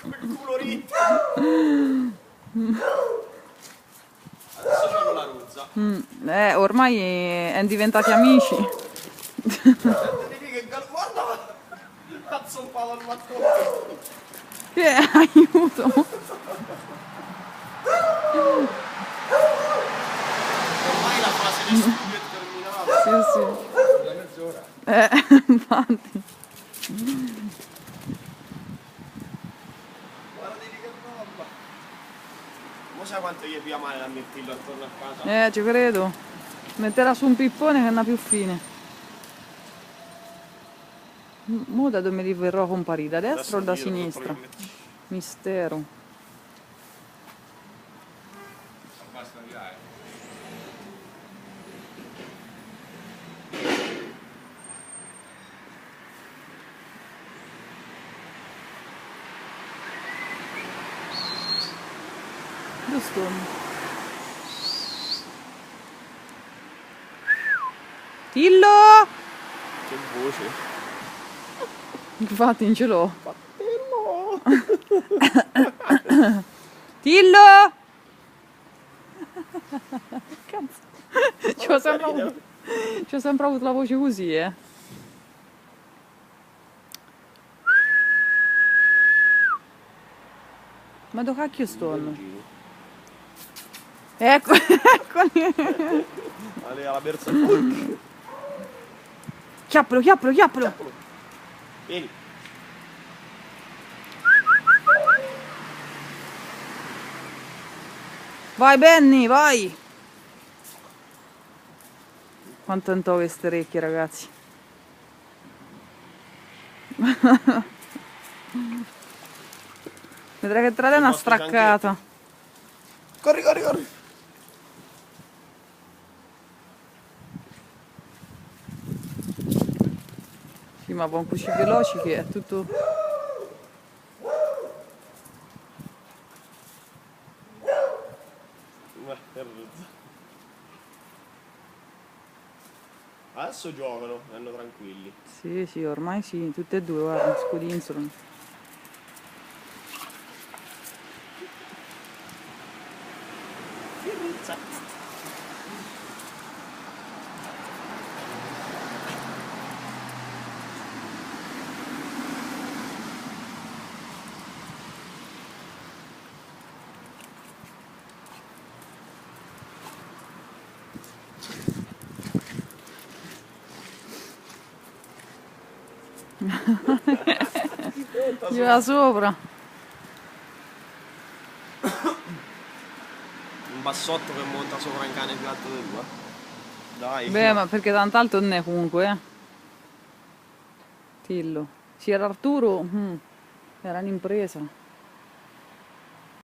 Come il culo ritto. Adesso c'hanno la rozza. Ormai è diventati amici. Guarda! Cazzo un palo al mattone. Che aiuto! Ormai la fase di studio è terminata. Sì, sì. Da mezz'ora. Infatti. Guarda di che roba. Ma sai quanto gli pia male a metterlo attorno a casa? Ci credo. Metterà su un pippone che non ha più fine. Mo da dove mi verrò a comparire? Da destra o da sinistra? Mistero. Basta tirare. Giusto. Tillo! Che voce. Infatti non ce l'ho. Tillo! Cazzo. C'ho sempre avuto la voce così, Ma dove cacchio sto? Ecco, eccoli. Vale alla berza. Chiappolo, chiappolo, chiappolo. Vieni. Vai Benny, vai. Quanto hanno queste orecchie, ragazzi. Vedrai che tra te è una straccata. Corri, corri, corri. Sì, ma con così veloci che è tutto... Adesso giocano, vanno tranquilli. Sì, sì, ormai sì, tutte e due, guarda, scodinzolano. Gli va sopra. Un bassotto che monta sopra un cane più alto del tuo. Dai. Beh, ma perché tant'altro non è comunque, Tillo. C'era Arturo, era un'impresa.